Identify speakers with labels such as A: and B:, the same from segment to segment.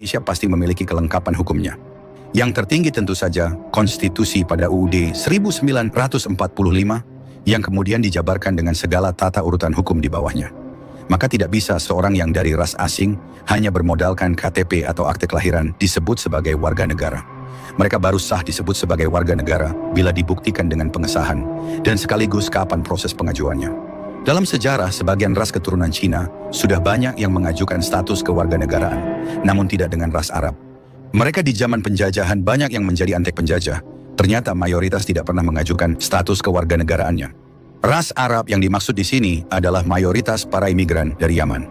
A: Indonesia pasti memiliki kelengkapan hukumnya. Yang tertinggi tentu saja konstitusi pada UUD 1945 yang kemudian dijabarkan dengan segala tata urutan hukum di bawahnya. Maka tidak bisa seorang yang dari ras asing hanya bermodalkan KTP atau akte kelahiran disebut sebagai warga negara. Mereka baru sah disebut sebagai warga negara bila dibuktikan dengan pengesahan dan sekaligus kapan proses pengajuannya. Dalam sejarah, sebagian ras keturunan Cina sudah banyak yang mengajukan status kewarganegaraan, namun tidak dengan ras Arab. Mereka di zaman penjajahan banyak yang menjadi antek penjajah, ternyata mayoritas tidak pernah mengajukan status kewarganegaraannya. Ras Arab yang dimaksud di sini adalah mayoritas para imigran dari Yaman.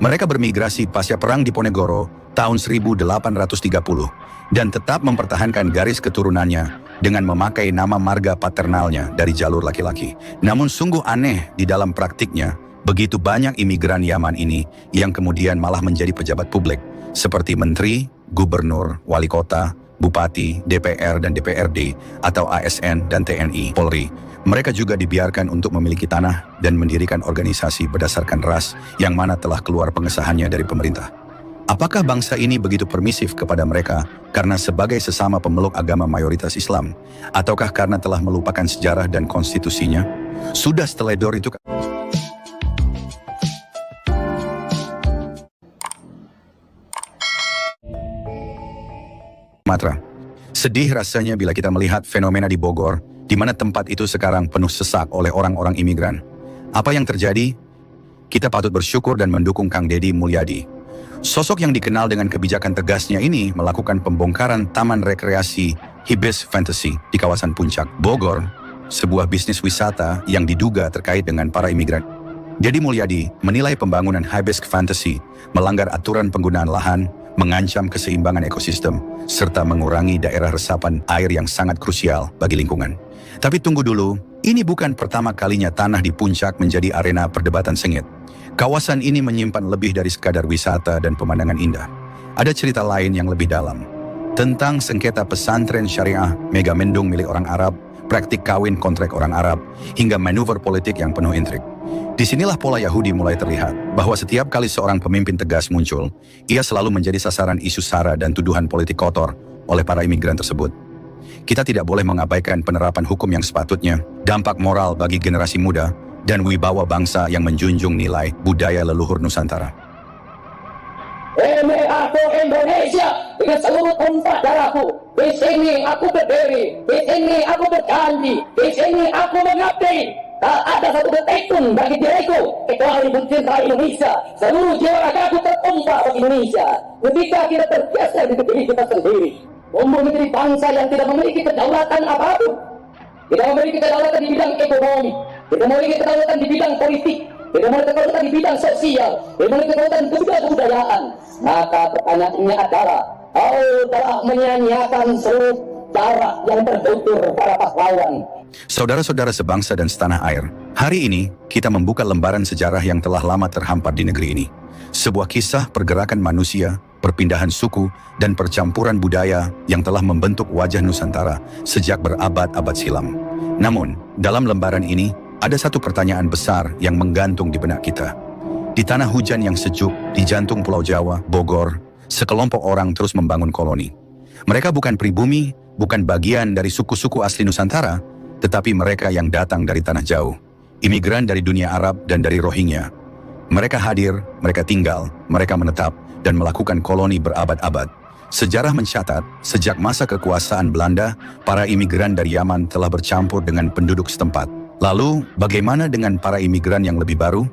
A: Mereka bermigrasi pasca Perang Diponegoro tahun 1830 dan tetap mempertahankan garis keturunannya dengan memakai nama marga paternalnya dari jalur laki-laki. Namun sungguh aneh di dalam praktiknya, begitu banyak imigran Yaman ini yang kemudian malah menjadi pejabat publik seperti menteri, gubernur, wali kota, bupati, DPR dan DPRD, atau ASN dan TNI, Polri. Mereka juga dibiarkan untuk memiliki tanah dan mendirikan organisasi berdasarkan ras yang mana telah keluar pengesahannya dari pemerintah. Apakah bangsa ini begitu permisif kepada mereka karena sebagai sesama pemeluk agama mayoritas Islam? Ataukah karena telah melupakan sejarah dan konstitusinya? Sudah seteledor itu. Sumatera. Sedih rasanya bila kita melihat fenomena di Bogor, di mana tempat itu sekarang penuh sesak oleh orang-orang imigran. Apa yang terjadi? Kita patut bersyukur dan mendukung Kang Deddy Mulyadi. Sosok yang dikenal dengan kebijakan tegasnya ini melakukan pembongkaran taman rekreasi Hibis Fantasy di kawasan Puncak, Bogor, sebuah bisnis wisata yang diduga terkait dengan para imigran. Deddy Mulyadi menilai pembangunan Hibis Fantasy melanggar aturan penggunaan lahan, mengancam keseimbangan ekosistem, serta mengurangi daerah resapan air yang sangat krusial bagi lingkungan. Tapi tunggu dulu, ini bukan pertama kalinya tanah di Puncak menjadi arena perdebatan sengit. Kawasan ini menyimpan lebih dari sekadar wisata dan pemandangan indah. Ada cerita lain yang lebih dalam, tentang sengketa pesantren syariah Megamendung milik orang Arab, praktik kawin kontrak orang Arab, hingga manuver politik yang penuh intrik. Disinilah pola Yahudi mulai terlihat, bahwa setiap kali seorang pemimpin tegas muncul, ia selalu menjadi sasaran isu sara dan tuduhan politik kotor oleh para imigran tersebut. Kita tidak boleh mengabaikan penerapan hukum yang sepatutnya, dampak moral bagi generasi muda, dan wibawa bangsa yang menjunjung nilai budaya leluhur Nusantara.
B: Ini aku Indonesia dengan seluruh tumpah darahku. Di sini aku berdiri, di sini aku berjanji, di sini aku mengabdi. Tak ada satu detik pun bagi diriku kecuali mencintai Indonesia. Seluruh jiwa ragaku tertumpah bagi Indonesia. Ketika kita tergeser di negeri kita sendiri, menjadi bangsa yang tidak memiliki kedaulatan apapun, tidak memiliki kedaulatan di bidang ekonomi, tidak memiliki kedaulatan di bidang politik, tidak memiliki kedaulatan di bidang sosial, tidak memiliki kedaulatan di bidang kebudayaan. Maka pertanyaannya adalah, kau telah menyanyiakan seluruh darah yang tertutur para pahlawan.
A: Saudara-saudara sebangsa dan setanah air, hari ini kita membuka lembaran sejarah yang telah lama terhampar di negeri ini. Sebuah kisah pergerakan manusia, perpindahan suku, dan percampuran budaya yang telah membentuk wajah Nusantara sejak berabad-abad silam. Namun, dalam lembaran ini, ada satu pertanyaan besar yang menggantung di benak kita. Di tanah hujan yang sejuk, di jantung Pulau Jawa, Bogor, sekelompok orang terus membangun koloni. Mereka bukan pribumi, bukan bagian dari suku-suku asli Nusantara, tetapi mereka yang datang dari tanah jauh, imigran dari dunia Arab dan dari Rohingya. Mereka hadir, mereka tinggal, mereka menetap, dan melakukan koloni berabad-abad. Sejarah mencatat, sejak masa kekuasaan Belanda, para imigran dari Yaman telah bercampur dengan penduduk setempat. Lalu, bagaimana dengan para imigran yang lebih baru?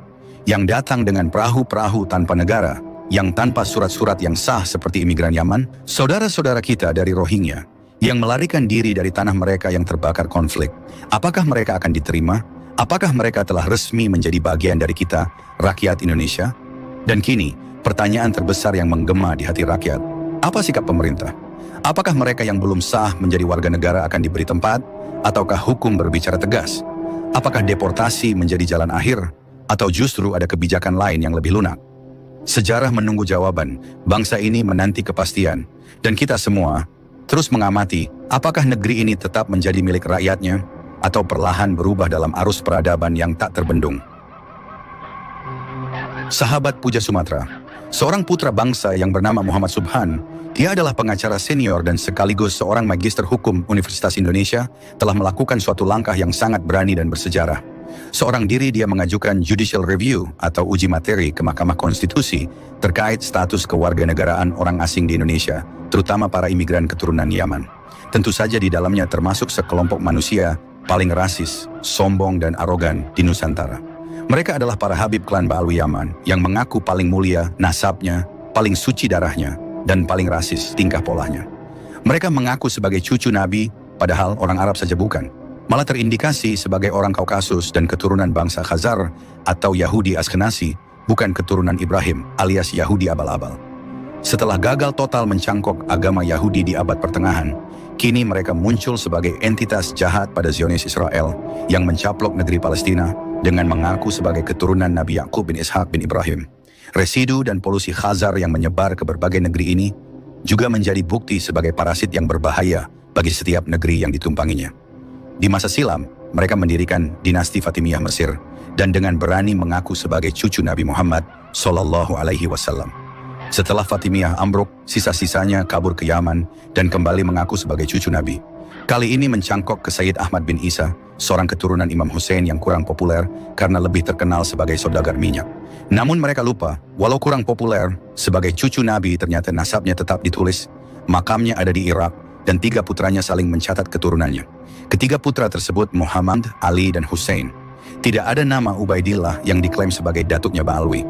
A: Yang datang dengan perahu-perahu tanpa negara, yang tanpa surat-surat yang sah seperti imigran Yaman? Saudara-saudara kita dari Rohingya, yang melarikan diri dari tanah mereka yang terbakar konflik. Apakah mereka akan diterima? Apakah mereka telah resmi menjadi bagian dari kita, rakyat Indonesia? Dan kini, pertanyaan terbesar yang menggema di hati rakyat, apa sikap pemerintah? Apakah mereka yang belum sah menjadi warga negara akan diberi tempat? Ataukah hukum berbicara tegas? Apakah deportasi menjadi jalan akhir? Atau justru ada kebijakan lain yang lebih lunak? Sejarah menunggu jawaban, bangsa ini menanti kepastian, dan kita semua terus mengamati apakah negeri ini tetap menjadi milik rakyatnya atau perlahan berubah dalam arus peradaban yang tak terbendung. Sahabat Puja Sumatera, Seorang putra bangsa yang bernama Muhammad Subhan, dia adalah pengacara senior dan sekaligus seorang magister hukum Universitas Indonesia, telah melakukan suatu langkah yang sangat berani dan bersejarah. Seorang diri dia mengajukan judicial review atau uji materi ke Mahkamah Konstitusi terkait status kewarganegaraan orang asing di Indonesia, terutama para imigran keturunan Yaman. Tentu saja di dalamnya termasuk sekelompok manusia paling rasis, sombong dan arogan di Nusantara. Mereka adalah para Habib klan Ba'alwi Yaman yang mengaku paling mulia nasabnya, paling suci darahnya, dan paling rasis tingkah polanya. Mereka mengaku sebagai cucu Nabi, padahal orang Arab saja bukan. Malah terindikasi sebagai orang Kaukasus dan keturunan bangsa Khazar atau Yahudi Askenazi, bukan keturunan Ibrahim alias Yahudi abal-abal. Setelah gagal total mencangkok agama Yahudi di abad pertengahan, kini mereka muncul sebagai entitas jahat pada Zionis Israel yang mencaplok negeri Palestina dengan mengaku sebagai keturunan Nabi Yakub bin Ishak bin Ibrahim. Residu dan polusi Khazar yang menyebar ke berbagai negeri ini juga menjadi bukti sebagai parasit yang berbahaya bagi setiap negeri yang ditumpanginya. Di masa silam, mereka mendirikan dinasti Fatimiyah Mesir dan dengan berani mengaku sebagai cucu Nabi Muhammad Sallallahu Alaihi Wasallam. Setelah Fatimiyah ambruk, sisa-sisanya kabur ke Yaman dan kembali mengaku sebagai cucu Nabi. Kali ini mencangkok ke Sayyid Ahmad bin Isa, seorang keturunan Imam Hussein yang kurang populer karena lebih terkenal sebagai saudagar minyak. Namun mereka lupa, walau kurang populer, sebagai cucu Nabi ternyata nasabnya tetap ditulis, makamnya ada di Irak, dan 3 putranya saling mencatat keturunannya. Ketiga putra tersebut Muhammad, Ali, dan Hussein. Tidak ada nama Ubaidillah yang diklaim sebagai datuknya Ba'alwi.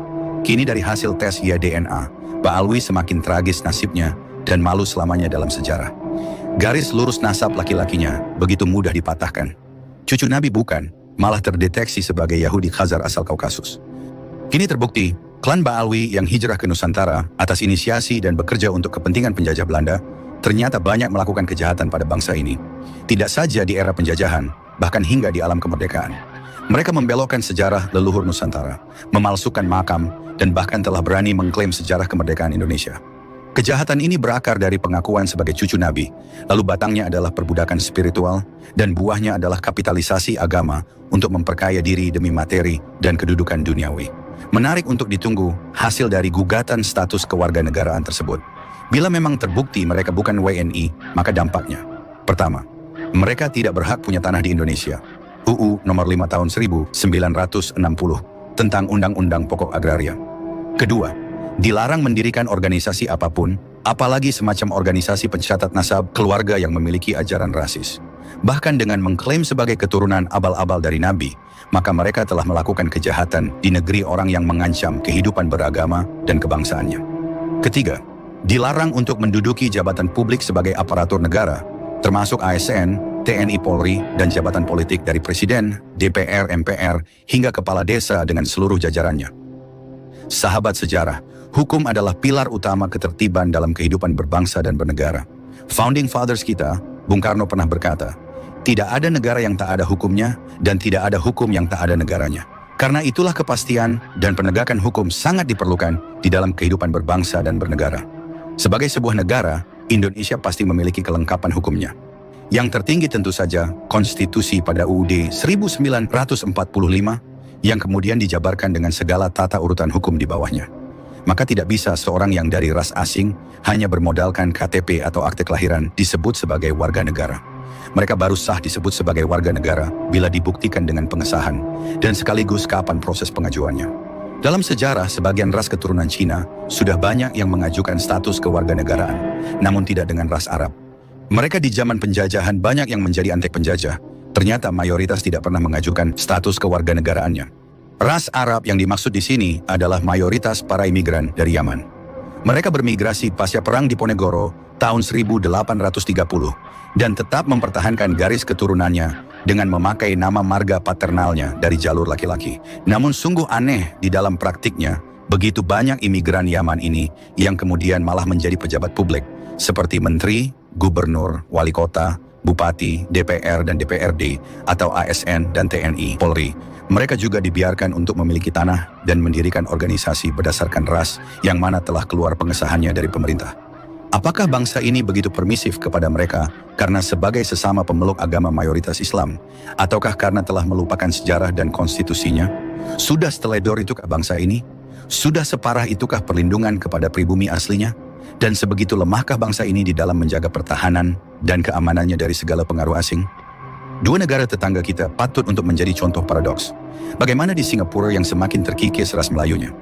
A: Kini dari hasil tes DNA, Ba'alwi semakin tragis nasibnya dan malu selamanya dalam sejarah. Garis lurus nasab laki-lakinya begitu mudah dipatahkan. Cucu Nabi bukan, malah terdeteksi sebagai Yahudi Khazar asal Kaukasus. Kini terbukti, klan Ba'alwi yang hijrah ke Nusantara atas inisiasi dan bekerja untuk kepentingan penjajah Belanda, ternyata banyak melakukan kejahatan pada bangsa ini. Tidak saja di era penjajahan, bahkan hingga di alam kemerdekaan. Mereka membelokkan sejarah leluhur Nusantara, memalsukan makam, dan bahkan telah berani mengklaim sejarah kemerdekaan Indonesia. Kejahatan ini berakar dari pengakuan sebagai cucu Nabi, lalu batangnya adalah perbudakan spiritual, dan buahnya adalah kapitalisasi agama untuk memperkaya diri demi materi dan kedudukan duniawi. Menarik untuk ditunggu hasil dari gugatan status kewarganegaraan tersebut. Bila memang terbukti mereka bukan WNI, maka dampaknya. Pertama, mereka tidak berhak punya tanah di Indonesia. UU Nomor 5 Tahun 1960 tentang Undang-Undang Pokok Agraria. Kedua, dilarang mendirikan organisasi apapun, apalagi semacam organisasi pencatat nasab keluarga yang memiliki ajaran rasis. Bahkan dengan mengklaim sebagai keturunan abal-abal dari Nabi, maka mereka telah melakukan kejahatan di negeri orang yang mengancam kehidupan beragama dan kebangsaannya. Ketiga, dilarang untuk menduduki jabatan publik sebagai aparatur negara, termasuk ASN, TNI Polri, dan jabatan politik dari Presiden, DPR, MPR, hingga kepala desa dengan seluruh jajarannya. Sahabat sejarah, hukum adalah pilar utama ketertiban dalam kehidupan berbangsa dan bernegara. Founding Fathers kita, Bung Karno pernah berkata, tidak ada negara yang tak ada hukumnya dan tidak ada hukum yang tak ada negaranya. Karena itulah kepastian dan penegakan hukum sangat diperlukan di dalam kehidupan berbangsa dan bernegara. Sebagai sebuah negara, Indonesia pasti memiliki kelengkapan hukumnya. Yang tertinggi tentu saja konstitusi pada UUD 1945 yang kemudian dijabarkan dengan segala tata urutan hukum di bawahnya. Maka tidak bisa seorang yang dari ras asing hanya bermodalkan KTP atau akte kelahiran disebut sebagai warga negara. Mereka baru sah disebut sebagai warga negara bila dibuktikan dengan pengesahan dan sekaligus kapan proses pengajuannya. Dalam sejarah, sebagian ras keturunan Cina sudah banyak yang mengajukan status kewarganegaraan, namun tidak dengan ras Arab. Mereka di zaman penjajahan banyak yang menjadi antek penjajah, ternyata mayoritas tidak pernah mengajukan status kewarganegaraannya. Ras Arab yang dimaksud di sini adalah mayoritas para imigran dari Yaman. Mereka bermigrasi pasca Perang Diponegoro tahun 1830 dan tetap mempertahankan garis keturunannya dengan memakai nama marga paternalnya dari jalur laki-laki. Namun sungguh aneh di dalam praktiknya, begitu banyak imigran Yaman ini yang kemudian malah menjadi pejabat publik, seperti menteri, gubernur, wali kota, bupati, DPR dan DPRD, atau ASN dan TNI, Polri. Mereka juga dibiarkan untuk memiliki tanah dan mendirikan organisasi berdasarkan ras yang mana telah keluar pengesahannya dari pemerintah. Apakah bangsa ini begitu permisif kepada mereka karena sebagai sesama pemeluk agama mayoritas Islam, ataukah karena telah melupakan sejarah dan konstitusinya? Sudah seteledor itukah bangsa ini? Sudah separah itukah perlindungan kepada pribumi aslinya? Dan sebegitu lemahkah bangsa ini di dalam menjaga pertahanan dan keamanannya dari segala pengaruh asing? Dua negara tetangga kita patut untuk menjadi contoh paradoks. Bagaimana di Singapura yang semakin terkikis ras Melayunya?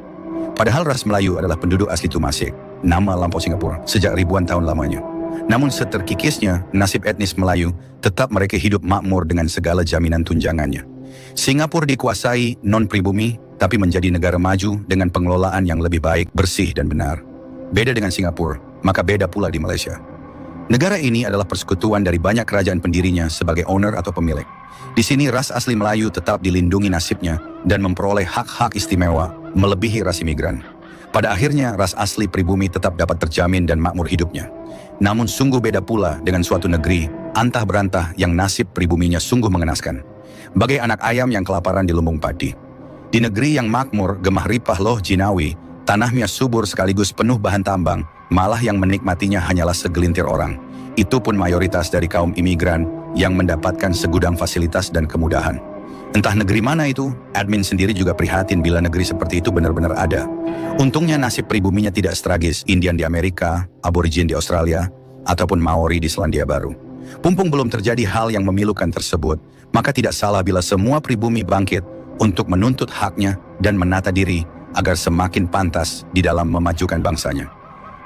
A: Padahal ras Melayu adalah penduduk asli Tumasek, nama lampau Singapura, sejak ribuan tahun lamanya. Namun seterkikisnya nasib etnis Melayu, tetap mereka hidup makmur dengan segala jaminan tunjangannya. Singapura dikuasai non-pribumi, tapi menjadi negara maju dengan pengelolaan yang lebih baik, bersih dan benar. Beda dengan Singapura, maka beda pula di Malaysia. Negara ini adalah persekutuan dari banyak kerajaan pendirinya sebagai owner atau pemilik. Di sini ras asli Melayu tetap dilindungi nasibnya dan memperoleh hak-hak istimewa melebihi ras imigran. Pada akhirnya ras asli pribumi tetap dapat terjamin dan makmur hidupnya. Namun sungguh beda pula dengan suatu negeri antah berantah yang nasib pribuminya sungguh mengenaskan. Bagai anak ayam yang kelaparan di lumbung padi. Di negeri yang makmur, gemah ripah loh jinawi, tanahnya subur sekaligus penuh bahan tambang, malah yang menikmatinya hanyalah segelintir orang. Itu pun mayoritas dari kaum imigran yang mendapatkan segudang fasilitas dan kemudahan. Entah negeri mana itu, admin sendiri juga prihatin bila negeri seperti itu benar-benar ada. Untungnya nasib pribuminya tidak setragis Indian di Amerika, Aborigin di Australia, ataupun Maori di Selandia Baru. Mumpung belum terjadi hal yang memilukan tersebut, maka tidak salah bila semua pribumi bangkit untuk menuntut haknya dan menata diri agar semakin pantas di dalam memajukan bangsanya.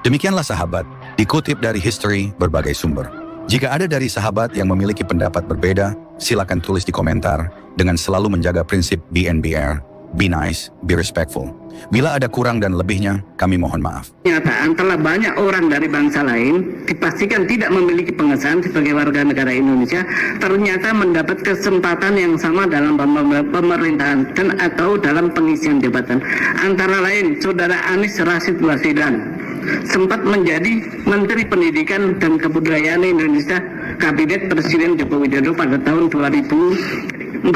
A: Demikianlah sahabat, dikutip dari history berbagai sumber. Jika ada dari sahabat yang memiliki pendapat berbeda, silakan tulis di komentar dengan selalu menjaga prinsip BNBR, be nice, be respectful. Bila ada kurang dan lebihnya, kami mohon maaf.
C: Kenyataan telah banyak orang dari bangsa lain dipastikan tidak memiliki pengesahan sebagai warga negara Indonesia ternyata mendapat kesempatan yang sama dalam pemerintahan dan atau dalam pengisian jabatan. Antara lain, Saudara Anies Rashid Baswedan sempat menjadi Menteri Pendidikan dan Kebudayaan Indonesia Kabinet Presiden Joko Widodo pada tahun 2014,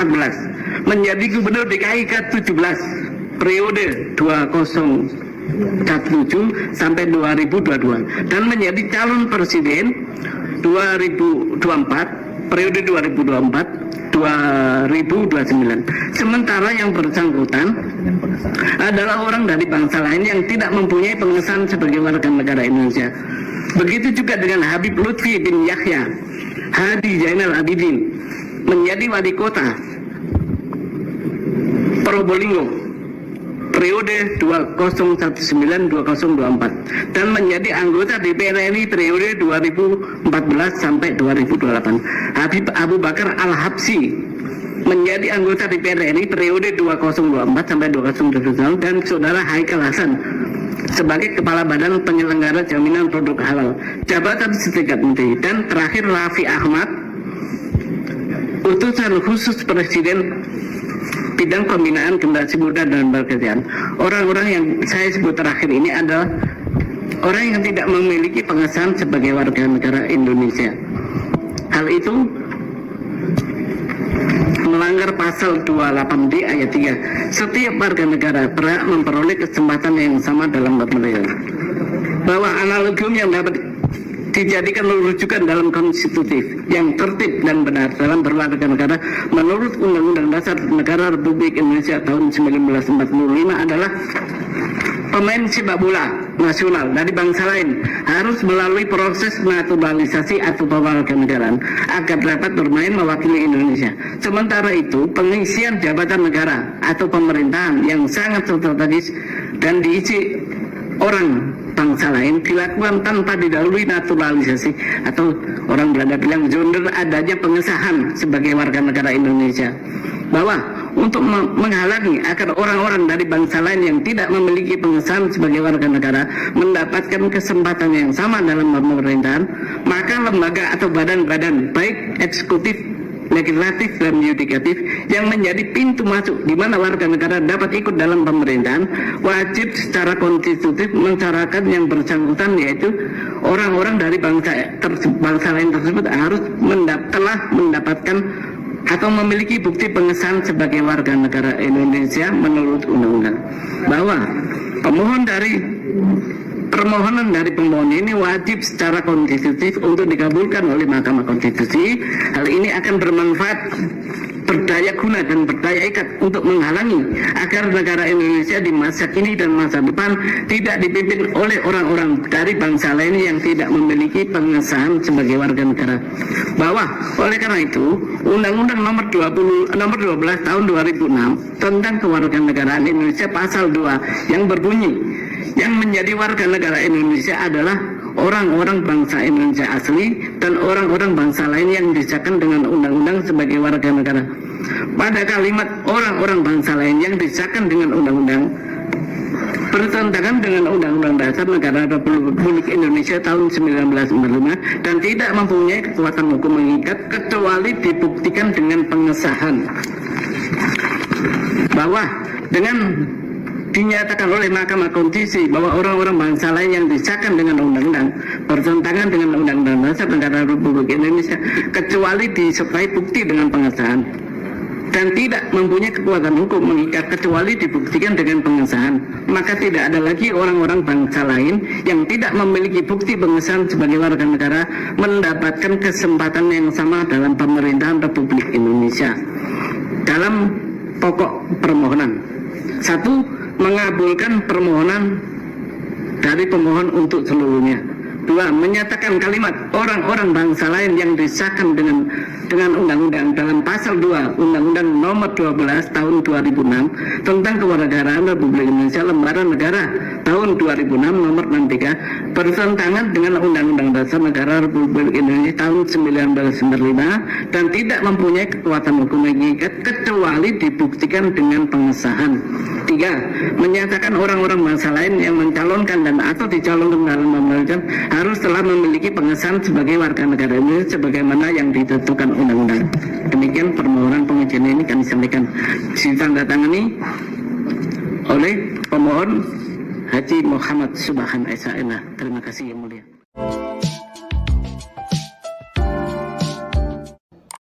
C: menjadi Gubernur DKI ke-17 periode 2017 sampai 2022 dan menjadi calon presiden 2024 periode 2024-2029. Sementara yang bersangkutan adalah orang dari bangsa lain yang tidak mempunyai pengesahan sebagai warga negara Indonesia. Begitu juga dengan Habib Lutfi bin Yahya Hadi Zainal Abidin menjadi wali kota Probolinggo periode 2019-2024 dan menjadi anggota DPR RI periode 2014 sampai 2028. Habib Abu Bakar Al-Habsyi menjadi anggota DPR RI periode 2024 sampai 2029 dan Saudara Haikal Hasan sebagai Kepala Badan Penyelenggara Jaminan Produk Halal, jabatan setingkat menteri. Dan terakhir Raffi Ahmad, utusan khusus Presiden bidang pembinaan generasi muda dan pekerjaan. Orang-orang yang saya sebut terakhir ini adalah orang yang tidak memiliki pengesahan sebagai warga negara Indonesia. Hal itu melanggar pasal 28D ayat 3. Setiap warga negara berhak memperoleh kesempatan yang sama dalam pemerintahan. Bahwa analogium yang dapat dijadikan rujukan dalam konstitutif yang tertib dan benar dalam berwarga negara menurut Undang-Undang Dasar Negara Republik Indonesia tahun 1945 adalah pemain sepak bola nasional dari bangsa lain harus melalui proses naturalisasi atau kewarganegaraan agar dapat bermain mewakili Indonesia. Sementara itu, pengisian jabatan negara atau pemerintahan yang sangat strategis dan diisi orang bangsa lain dilakukan tanpa didahului naturalisasi atau orang Belanda bilang zonder adanya pengesahan sebagai warga negara Indonesia. Bahwa untuk menghalangi agar orang-orang dari bangsa lain yang tidak memiliki pengesahan sebagai warga negara mendapatkan kesempatan yang sama dalam pemerintahan, maka lembaga atau badan-badan baik eksekutif, legislatif dan yudikatif yang menjadi pintu masuk di mana warga negara dapat ikut dalam pemerintahan wajib secara konstitutif mensyaratkan yang bersangkutan, yaitu orang-orang dari bangsa lain tersebut harus telah mendapatkan atau memiliki bukti pengesahan sebagai warga negara Indonesia menurut undang-undang. Bahwa permohonan dari pemohon ini wajib secara konstitutif untuk dikabulkan oleh Mahkamah Konstitusi. Hal ini akan bermanfaat berdaya guna dan berdaya ikat untuk menghalangi agar negara Indonesia di masa kini dan masa depan tidak dipimpin oleh orang-orang dari bangsa lain yang tidak memiliki pengesahan sebagai warga negara. Bahwa oleh karena itu Undang-Undang nomor 12 tahun 2006 tentang kewarganegaraan Indonesia pasal 2 yang berbunyi, yang menjadi warga negara Indonesia adalah orang-orang bangsa Indonesia asli dan orang-orang bangsa lain yang disahkan dengan undang-undang sebagai warga negara. Pada kalimat orang-orang bangsa lain yang disahkan dengan undang-undang bertentangan dengan Undang-Undang Dasar Negara Republik Indonesia tahun 1945 dan tidak mempunyai kekuatan hukum mengikat kecuali dibuktikan dengan pengesahan. Bahwa dengan dinyatakan oleh Mahkamah Konstitusi bahwa orang-orang bangsa lain yang disahkan dengan undang-undang bertentangan dengan Undang-Undang Dasar Negara Republik Indonesia kecuali disertai bukti dengan pengesahan dan tidak mempunyai kekuatan hukum mengikat kecuali dibuktikan dengan pengesahan, maka tidak ada lagi orang-orang bangsa lain yang tidak memiliki bukti pengesahan sebagai warga negara mendapatkan kesempatan yang sama dalam pemerintahan Republik Indonesia. Dalam pokok permohonan, 1. Mengabulkan permohonan dari pemohon untuk seluruhnya. 2. Menyatakan kalimat orang-orang bangsa lain yang disahkan dengan undang-undang dalam pasal 2 Undang-Undang nomor 12 tahun 2006 tentang kewarganegaraan Republik Indonesia lembaran negara tahun 2006 nomor 63 bertentangan dengan Undang-Undang Dasar Negara Republik Indonesia tahun 1945 dan tidak mempunyai kekuatan hukum mengikat kecuali dibuktikan dengan pengesahan. 3. Menyatakan orang-orang bangsa lain yang mencalonkan dan atau dicalonkan dalam pemerintahan harus telah memiliki pengesahan sebagai warga negara Indonesia sebagaimana yang ditentukan undang-undang. Demikian permohonan pengujian ini kami sampaikan ditandatangani oleh pemohon Haji Muhammad Subhan Esa. Terima kasih yang mulia.